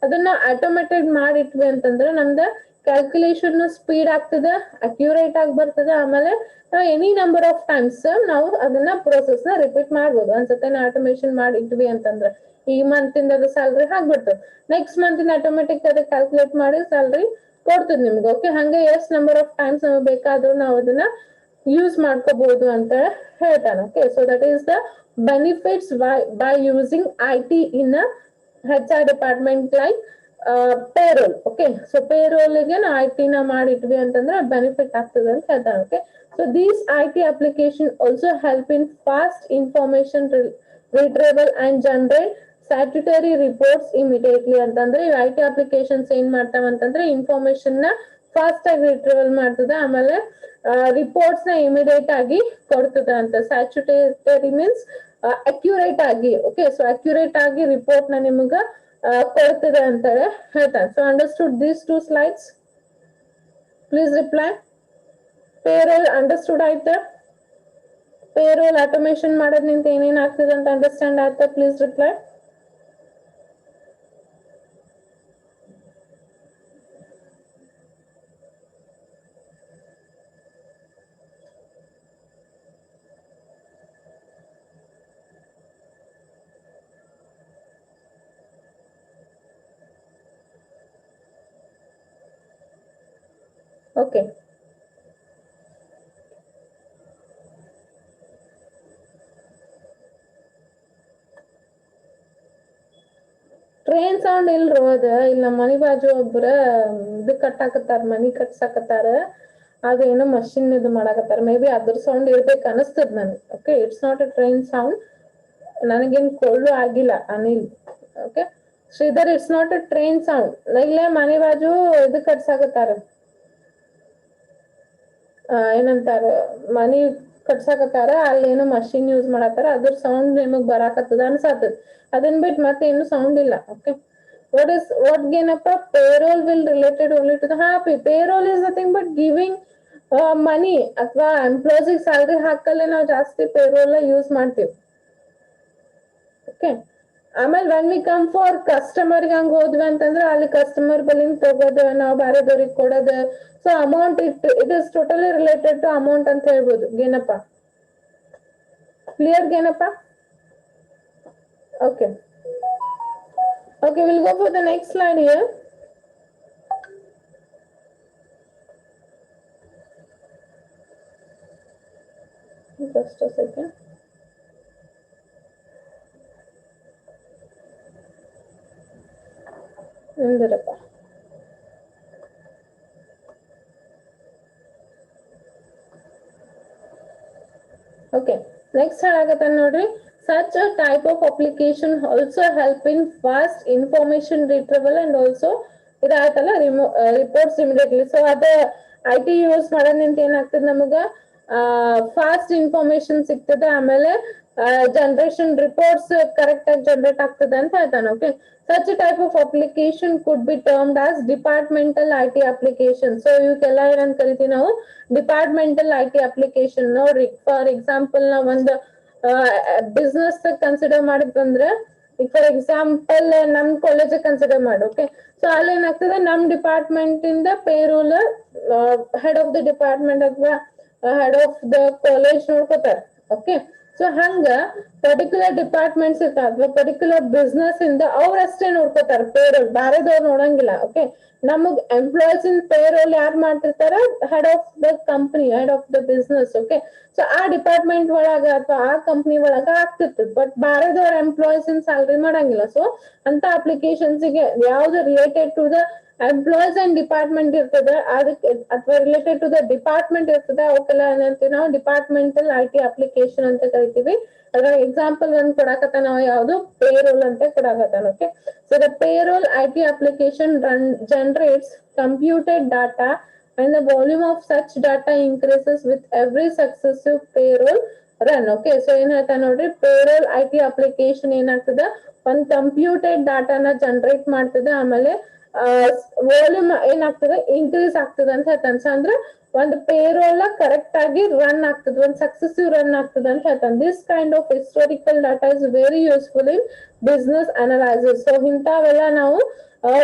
ಅದನ್ನ ಆಟೋಮೇಟೆಡ್ ಮಾಡಿಟ್ವಿ ಅಂತಂದ್ರೆ ನಮ್ದ ಕ್ಯಾಲ್ಕುಲೇಷನ್ ಸ್ಪೀಡ್ ಆಗ್ತದೆ, ಅಕ್ಯುರೇಟ್ ಆಗಿ ಬರ್ತದೆ. ಆಮೇಲೆ ನಾವು ಎನಿ ನಂಬರ್ ಆಫ್ ಟೈಮ್ಸ್ ನಾವು ಅದನ್ನ ಪ್ರೋಸೆಸ್ ನ ರಿಪೀಟ್ ಮಾಡ್ಬೋದು. ಒಂದ್ಸತಿ ಆಟೋಮೇಷನ್ ಮಾಡಿಟ್ವಿ ಅಂತಂದ್ರೆ ಈ ಮಂತ್ ಇಂದ ಅದು ಸ್ಯಾಲ್ರಿ ಹಾಕ್ಬಿಡ್ತದೆ, ನೆಕ್ಸ್ಟ್ ಮಂತ್ ಇಂದ ಆಟೋಮೆಟಿಕ್ ಅದ ಕ್ಯಾಲ್ಕುಲೇಟ್ ಮಾಡಿ ಸ್ಯಾಲ್ರಿ ಕೊಡ್ತದೆ ನಿಮ್ಗೆ. ಓಕೆ, ಹಂಗೆ ಎಷ್ಟ್ ನಂಬರ್ ಆಫ್ ಟೈಮ್ಸ್ ನಮಗೆ ಬೇಕಾದ್ರೂ ನಾವು ಅದನ್ನ ಯೂಸ್ ಮಾಡ್ಕೋಬಹುದು ಅಂತ ಹೇಳ್ತಾನೆ. Okay, so that is the benefits by using IT in a HR department like payroll. Okay, so payroll ಗೆ ನಾವು IT ನ ಮಾಡಿಟ್ವಿ ಅಂತಂದ್ರೆ ಬೆನಿಫಿಟ್ ಆಗ್ತದೆ ಅಂತ ಹೇಳ್ತಾರೆ. Okay, so these IT application also help in fast information retrieval and generate statutory reports immediately. ಅಂತಂದ್ರೆ ಈ IT applications ಏನ್ ಮಾಡ್ತಾವ ಅಂತಂದ್ರೆ ಇನ್ಫಾರ್ಮೇಶನ್ ನ ಫಾಸ್ಟ್ ಆಗಿ ರಿಟ್ರೀವಲ್ ಮಾಡ್ತದೆ, ಆಮೇಲೆ ರಿಪೋರ್ಟ್ಸ್ ನ ಇಮಿಡಿಯೇಟ್ ಆಗಿ ಕೊಡ್ತದೆ ಅಂತ. ಸ್ಟ್ಯಾಚ್ಯುಟರಿ ಮೀನ್ಸ್ ಅಕ್ಯುರೇಟ್ ಆಗಿ. ಓಕೆ, ಸೊ ಅಕ್ಯುರೇಟ್ ಆಗಿ ರಿಪೋರ್ಟ್ ನ ನಿಮಗ ಕೊಡ್ತದೆ ಅಂತ ಹೇಳ್ತಾರೆ. So understood these 2 slides? Please reply. Payroll understood ಆಯ್ತಾ? ಪೇರೋಲ್ ಆಟೋಮೇಷನ್ ಮಾಡೋದ್ನಿಂದ ಏನೇನ್ ಆಗ್ತದೆ ಅಂತ ಅಂಡರ್ಸ್ಟ್ಯಾಂಡ್ ಆಯ್ತಾ? Please reply. Okay. Train sound ಇಲ್ರೋ ಅದ ಇಲ್ಲ ಮನಿ ಬಾಜು ಒಬ್ರ ಇದು ಕಟ್ಟಾಕತ್ತಾರ, ಮನಿ ಕಟ್ಸಾಕತ್ತಾರ, ಅದೇನೋ ಮಷಿನ್ ಇದು ಮಾಡಾಕತ್ತಾರ. ಮೇ ಬಿ ಅದ್ರ ಸೌಂಡ್ ಇರ್ಬೇಕು ಅನಿಸ್ತದ ನನ್ಗೆ. Okay, it's not a train sound. ನನಗೇನ್ ಕೊಳ್ಳು ಆಗಿಲ್ಲ Anil. Okay Shridhar, it's not a train sound. ಇಲ್ಲೇ ಮನೆ ಬಾಜು ಇದು ಕಟ್ಸಾಕತ್ತಾರ, ಏನಂತಾರ, ಮನಿ ಕಟ್ಸಾಕತ್ತಾರ, ಅಲ್ಲೇನೋ ಮಷಿನ್ ಯೂಸ್ ಮಾಡತ್ತಾರ, ಅದ್ರ ಸೌಂಡ್ ನಿಮಗ್ ಬರಾಕತ್ತದ ಅನ್ಸಾತದ. ಅದನ್ ಬಿಟ್ಟು ಮತ್ತೆ ಏನು ಸೌಂಡ್ ಇಲ್ಲ. ಓಕೆ, what ಏನಪ್ಪ, payroll will related only to the payroll is nothing but giving money ಅಥವಾ ಎಂಪ್ಲಾಯ್ಸ್ ಸ್ಯಾಲ್ರಿ ಹಾಕಲ್ಲೇ ನಾವು ಜಾಸ್ತಿ ಪೇರೋಲ್ ಯೂಸ್ ಮಾಡ್ತೀವಿ. ಓಕೆ, ಆಮೇಲೆ when we come for customer ಹಂಗ ಹೋದ್ವಿ ಅಂತಂದ್ರೆ ಅಲ್ಲಿ ಕಸ್ಟಮರ್ ಬಲ್ಲಿಂದ ತಗೋದು, ನಾವು ಬೇರೆದವ್ರಿಗೆ ಕೊಡೋದು. So amount it is totally related to amount ಅಂತ ಹೇಳ್ಬೋದು. ಏನಪ್ಪ ಕ್ಲಿಯರ್ ಏನಪ್ಪ? Okay we'll go for the next slide here. Just a second. ಎಂದಿರಪ್ಪ, ಓಕೆ ನೆಕ್ಸ್ಟ್ ಹೇಳಾಕತ್ತ ನೋಡ್ರಿ. Such a type of application also help in fast information retrieval and also ಇದಾಯ್ತಲ್ಲ reports immediately. So ಅದ IT use ಮಾಡೋದ್ರಿಂದ ಏನಾಗ್ತದೆ, ನಮಗ fast information ಸಿಗ್ತದೆ, ಆಮೇಲೆ generation reports correct ಆಗಿ ಜನರೇಟ್ ಆಗ್ತದೆ ಅಂತ ಹೇಳ್ತಾನೆ. Okay, such a type of application could be termed as departmental IT application. ಸೊ ಇವಕ್ಕೆಲ್ಲ ಏನಂತ ಕರಿತೀವಿ ನಾವು, ಡಿಪಾರ್ಟ್ಮೆಂಟಲ್ IT application. ನೋಡ್ರಿ, ಫಾರ್ ಎಕ್ಸಾಂಪಲ್ ನಾವ್ ಒಂದು ಬಿಸ್ನೆಸ್ ಕನ್ಸಿಡರ್ ಮಾಡಿದ್ರಂದ್ರೆ, ಈಗ ಫಾರ್ ಎಕ್ಸಾಂಪಲ್ ನಮ್ ಕಾಲೇಜ್ ಕನ್ಸಿಡರ್ ಮಾಡಿ. ಓಕೆ, ಸೊ ಅಲ್ಲಿ ಏನಾಗ್ತದೆ, ನಮ್ ಡಿಪಾರ್ಟ್ಮೆಂಟ್ ಇಂದ payroll head of the department ಅಥವಾ ಹೆಡ್ ಆಫ್ ದ ಕಾಲೇಜ್ ನೋಡ್ಕೋತಾರ. ಓಕೆ, ಸೊ ಹಂಗ ಪರ್ಟಿಕ್ಯುಲರ್ ಡಿಪಾರ್ಟ್ಮೆಂಟ್ಸ್ ಇರ್ತಾವ ಅಥವಾ ಪರ್ಟಿಕ್ಯುಲರ್ ಬಿಸ್ನೆಸ್ ಇಂದ ಅವ್ರಷ್ಟೇ ನೋಡ್ಕೋತಾರ ಪೇರೋಲ್, ಬ್ಯಾರೆದವ್ರು ನೋಡಂಗಿಲ್ಲ. ಓಕೆ, ನಮಗ್ ಎಂಪ್ಲಾಯ್ಸ್ ಇನ್ ಪೇರೋಲ್ ಯಾರು ಮಾಡ್ತಿರ್ತಾರ, head of the company, head of the business. Okay, so ಆ ಡಿಪಾರ್ಟ್ಮೆಂಟ್ ಒಳಗ ಅಥವಾ ಆ ಕಂಪನಿ ಒಳಗ ಆಗ್ತಿರ್ತದ, ಬಟ್ ಬ್ಯಾರೆದವ್ರ ಎಂಪ್ಲಾಯ್ಸ್ ಇನ್ ಸ್ಯಾಲ್ರಿ ಮಾಡಂಗಿಲ್ಲ. ಸೊ ಅಂತ ಅಪ್ಲಿಕೇಶನ್ಸ್ ಗೆ ಯಾವ್ದು related to the employees and department ಇರ್ತದೆ ಅದಕ್ಕೆ, ಅಥವಾ ರಿಲೇಟೆಡ್ ಟು ದ ಡಿಪಾರ್ಟ್ಮೆಂಟ್ ಇರ್ತದೆ, ಅವಕ್ಕೆಲ್ಲ ಏನಂತೀವಿ ನಾವು ಡಿಪಾರ್ಟ್ಮೆಂಟಲ್ IT ಅಪ್ಲಿಕೇಶನ್ ಅಂತ ಕರಿತೀವಿ. ಅದ್ರ ಎಕ್ಸಾಂಪಲ್ ಒಂದ್ ಕೊಡಾಕತ್ತ ನಾವು ಯಾವ್ದು, ಪೇರೋಲ್ ಅಂತ ಕೊಡಾಕತ್ತಾನ. Okay, so the payroll IT application generates computed data and the volume of such data increases with every successive payroll run. Okay, so ಏನ್ ಹೇಳ್ತಾ ನೋಡ್ರಿ, ಪೇರೋಲ್ IT ಅಪ್ಲಿಕೇಶನ್ ಏನಾಗ್ತದ, ಒಂದ್ ಕಂಪ್ಯೂಟೆಡ್ ಡಾಟಾನ ಜನರೇಟ್ ಮಾಡ್ತದೆ, ಆಮೇಲೆ ವಾಲ್ಯೂಮ್ ಏನಾಗ್ತದೆ, ಇನ್ಕ್ರೀಸ್ ಆಗ್ತದೆ ಅಂತ ಹೇಳ್ತಾನೆ. ಸೊ ಅಂದ್ರೆ ಒಂದು ಪೇರೋಲ್ ಕರೆಕ್ಟ್ ಆಗಿ ರನ್ ಆಗ್ತದೆ, ಒಂದು ಸಕ್ಸೆಸಿವ್ ರನ್ ಆಗ್ತದೆ ಅಂತ ಹೇಳ್ತಾನೆ. This kind of historical data is very useful in business analysis. So ಇಂಥವೆಲ್ಲ ನಾವು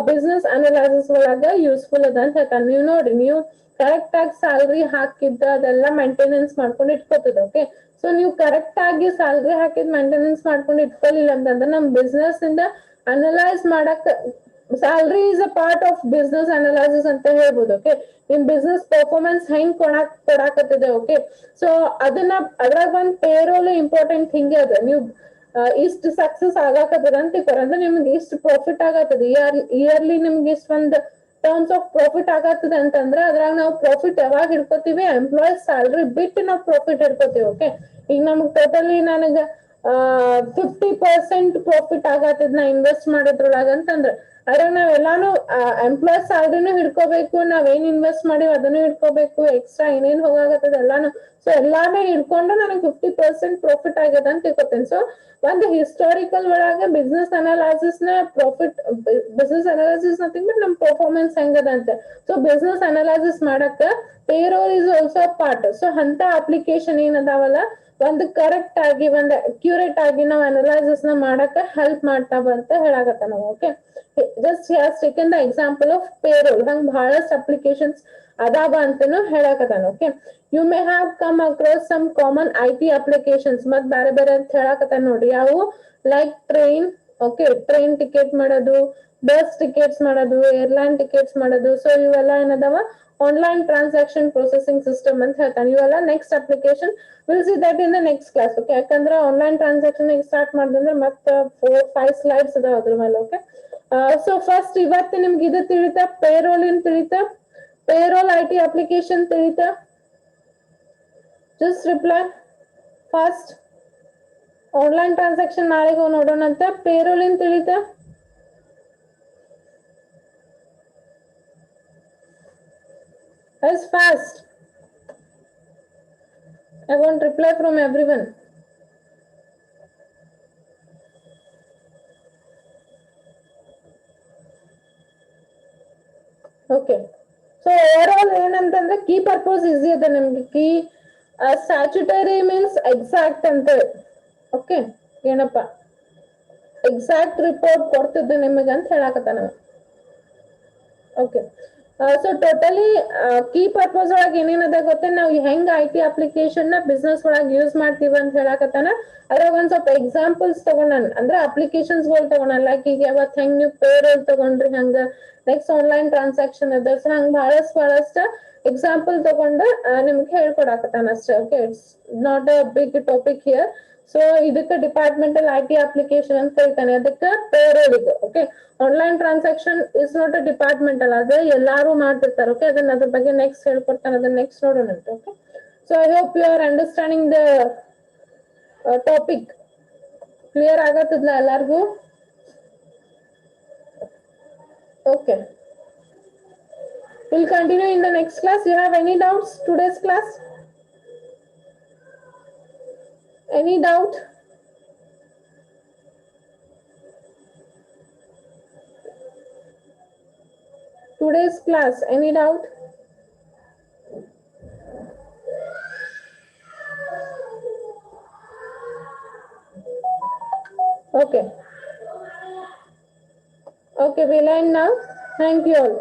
ಬಿಸ್ನೆಸ್ ಅನಲೈಸಿಸ್ ಒಳಗ ಯೂಸ್ಫುಲ್ ಅದ ಅಂತ ಹೇಳ್ತಾನೆ. ನೀವು ನೋಡಿ, ನೀವು ಕರೆಕ್ಟ್ ಆಗಿ ಸ್ಯಾಲ್ರಿ ಹಾಕಿದ್ದ ಅದೆಲ್ಲ ಮೇಂಟೆನೆನ್ಸ್ ಮಾಡ್ಕೊಂಡು ಇಟ್ಕೋತದ. ಓಕೆ, ಸೊ ನೀವು ಕರೆಕ್ಟ್ ಆಗಿ ಸ್ಯಾಲ್ರಿ ಹಾಕಿದ್ ಮೇಂಟೆನೆನ್ಸ್ ಮಾಡ್ಕೊಂಡು ಇಟ್ಕೊಳ್ಳಿಲ್ಲ ಅಂತಂದ್ರೆ ನಮ್ ಬಿಸ್ನೆಸ್ ಇಂದ ಅನಲೈಸ್ ಮಾಡಕ್, salary is a part of business analysis ಅಂತ ಹೇಳ್ಬೋದು. ಓಕೆ, ನಿಮ್ ಬಿಸ್ನೆಸ್ ಪರ್ಫಾರ್ಮೆನ್ಸ್ ಹೆಂಗ್ ಕೊಡಾಕತ್ತಿದೆ. ಓಕೆ, ಸೊ ಅದನ್ನ ಅದ್ರಾಗ ಒಂದ್ ಪೇರೋಲ್ ಇಂಪಾರ್ಟೆಂಟ್ ಹಿಂಗೆ ಅದ. ನೀವು ಇಷ್ಟು ಸಕ್ಸಸ್ ಆಗಾಕತ್ತದ ಅಂತ ಅಂದ್ರೆ ನಿಮ್ಗೆ ಇಷ್ಟು ಪ್ರಾಫಿಟ್ ಆಗತ್ತದ, ಇಯರ್ಲಿ ನಿಮ್ಗೆ ಇಷ್ಟ ಒಂದ್ ಟರ್ಮ್ಸ್ ಆಫ್ ಪ್ರಾಫಿಟ್ ಆಗತ್ತದ ಅಂತಂದ್ರೆ ಅದ್ರಾಗ ನಾವು ಪ್ರಾಫಿಟ್ ಯಾವಾಗ ಹಿಡ್ಕೋತೀವಿ, ಎಂಪ್ಲಾಯೀಸ್ ಸ್ಯಾಲ್ರಿ ಬಿಟ್ಟು ನಾವು ಪ್ರಾಫಿಟ್ ಹಿಡ್ಕೋತೀವಿ. ಓಕೆ, ಈಗ ನಮ್ಗೆ ಟೋಟಲಿ ನನಗ 50% ಪ್ರಾಫಿಟ್ ಆಗತ್ತದ ನಾ ಇನ್ವೆಸ್ಟ್ ಮಾಡೋದ್ರೊಳಗ ಅಂತಂದ್ರೆ ಅದ್ರಾಗ ನಾವೆಲ್ಲಾನು ಎಂಪ್ಲಾಯೀಸ್ ಸ್ಯಾಲ್ರಿನೂ ಹಿಡ್ಕೋಬೇಕು, ನಾವೇನ್ ಇನ್ವೆಸ್ಟ್ ಮಾಡಿವಿ ಅದನ್ನು ಹಿಡ್ಕೋಬೇಕು, ಎಕ್ಸ್ಟ್ರಾ ಏನೇನ್ ಹೋಗಾಗತ್ತದ ಎಲ್ಲಾನು. ಸೊ ಎಲ್ಲಾನು ಹಿಡ್ಕೊಂಡು ನನಗೆ 50% ಪ್ರಾಫಿಟ್ ಆಗ್ಯದ ಅಂತ ತಿಳ್ಕೊತೇನೆ. ಸೊ ಒಂದು ಹಿಸ್ಟಾರಿಕಲ್ ಒಳಗ ಬಿಸ್ನೆಸ್ ಅನಾಲಿಸಿಸ್ ನ profit, business analysis nothing but ನಮ್ ಪರ್ಫಾರ್ಮೆನ್ಸ್ ಹೆಂಗದ ಅಂತ. ಸೊ ಬಿಸ್ನೆಸ್ ಅನಾಲಿಸಿಸ್ ಮಾಡಕ payroll is also part. So ಅಂತ ಅಪ್ಲಿಕೇಶನ್ ಏನದಾವಲ್ಲ, ಒಂದು ಕರೆಕ್ಟ್ ಆಗಿ ಒಂದು ಅಕ್ಯುರೇಟ್ ಆಗಿ ನಾವು ಅನಲೈಸಿಸ್ ನ ಮಾಡಕ ಹೆಲ್ಪ್ ಮಾಡ್ತಾವ ಅಂತ ಹೇಳಾಕತ್ತ ನಾವು. Okay, just has taken the example of payroll. ಹಂಗ ಬಹಳಷ್ಟು ಅಪ್ಲಿಕೇಶನ್ಸ್ ಅದಾವ ಅಂತಾನು ಹೇಳಾಕತ್ತಾನ. Okay, you may have come across some common IT applications. ಮತ್ ಬೇರೆ ಬೇರೆ ಅಂತ ಹೇಳಾಕತ್ತಾನ ನೋಡ್ರಿ, ಯಾವು, like train. Okay, train ticket ಮಾಡೋದು, ಬಸ್ ಟಿಕೆಟ್ಸ್ ಮಾಡೋದು, ಏರ್ಲೈನ್ ಟಿಕೆಟ್ಸ್ ಮಾಡೋದು. ಸೊ ಇವೆಲ್ಲ ಏನದಾವ ಆನ್ಲೈನ್ ಟ್ರಾನ್ಸಾಕ್ಷನ್ ಪ್ರೊಸೆಸಿಂಗ್ ಸಿಸ್ಟಮ್ ಅಂತ ಹೇಳ್ತಾನೆ. ಇವೆಲ್ಲ next application will see that in the next class. Okay, ಯಾಕಂದ್ರೆ ಆನ್ಲೈನ್ ಟ್ರಾನ್ಸಾಕ್ಷನ್ ಸ್ಟಾರ್ಟ್ ಮಾಡಿದ್ರೆ ಮತ್ತೆ 4-5 ಸ್ಲೈಡ್ಸ್ ಅದಾವ ಅದ್ರ ಮೇಲೆ. ಓಕೆ, ಸೊ ಫಸ್ಟ್ ಇವತ್ತು ನಿಮ್ಗೆ ಇದು ತಿಳಿತಾ, ಪೇರೋಲ್ ಏನ್ ತಿಳಿತಾ, ಪೇರೋಲ್ ಐ ಟಿ ಅಪ್ಲಿಕೇಶನ್ ತಿಳಿತಾ? Just reply fast. Online transaction ನಾಳೆಗೆ ನೋಡೋಣ ಅಂತ. ಪೇರೋಲ್ ಏನ್ ತಿಳಿತಾ? As fast. I want reply from everyone. Okay. So overall ಏನಂತಂದ್ರೆ ಕೀ ಪರ್ಪಸ್ ಈಸಿ ಅದ ನಿಮ್ಗೆ. ಕೀ ಸ್ಟ್ಯಾಚ್ಯುಟರಿ ಮೀನ್ಸ್ ಎಕ್ಸಾಕ್ಟ್ ಅಂತ. ಓಕೆ, ಏನಪ್ಪ ಎಕ್ಸಾಕ್ಟ್ ರಿಪೋರ್ಟ್ ಕೊಡ್ತಿದ್ದೆ ನಿಮಗೆ ಅಂತ ಹೇಳಕತ್ತಾನ. Okay, so totally key purpose ಒಳಗೆ ಏನೇನದ ಗೊತ್ತೇ, ನಾವು ಹೆಂಗ್ ಐ ಟಿ ಅಪ್ಲಿಕೇಶನ್ ನ ಬಿಸ್ನೆಸ್ ಒಳಗೆ ಯೂಸ್ ಮಾಡ್ತೀವಿ ಅಂತ ಹೇಳಕತ್ತಾನ. ಅದ್ರಾಗ ಒಂದ್ ಸ್ವಲ್ಪ ಎಕ್ಸಾಂಪಲ್ಸ್ ತಗೊಂಡಾನ, ಅಂದ್ರೆ ಅಪ್ಲಿಕೇಶನ್ಸ್ ಗಳು ತಗೊಂಡ. ಲೈಕ್ ಈಗ ಯಾವತ್ ಹೆಂಗ್ ನೀವು ಪೇರೋಲ್ ತಗೊಂಡ್ರಿ ಹಂಗ, ನೆಕ್ಸ್ಟ್ ಆನ್ಲೈನ್ ಟ್ರಾನ್ಸಾಕ್ಷನ್ ಅದ, ಸೊ ಹಂಗ ಬಹಳಷ್ಟು ಎಕ್ಸಾಂಪಲ್ ತಗೊಂಡ ನಿಮ್ಗೆ ಹೇಳ್ಕೊಡಕತ್ತಾನ ಅಷ್ಟೇ. Okay, it's not a big topic here. So ಇದಕ್ಕೆ ಡಿಪಾರ್ಟ್ಮೆಂಟಲ್ ಐ ಟಿ ಅಪ್ಲಿಕೇಶನ್ ಅಂತ ಹೇಳ್ತಾನೆ, ಅದಕ್ಕೆ ಪೇರೋಲ್ ಇದೆ. Okay, online transaction is not a departmental, ಅದೇ ಎಲ್ಲಾರು ಮಾಡ್ತಿರ್ತಾರೆ. ಓಕೆ, ಅದನ್ನ ಅದ್ರ ಬಗ್ಗೆ ನೆಕ್ಸ್ಟ್ ಹೇಳ್ಕೊಡ್ತಾನೆ, ಅದನ್ನ ನೆಕ್ಸ್ಟ್ ನೋಡೋಣ. Okay, so I hope you are understanding the topic. Clear ಆಗತ್ತದಲ್ಲ ಎಲ್ಲಾರ್ಗೂ? Okay, we'll continue in the next class. You have any doubts today's class? Any doubt? Today's class, any doubt? Okay. Okay, we'll end now. Thank you all.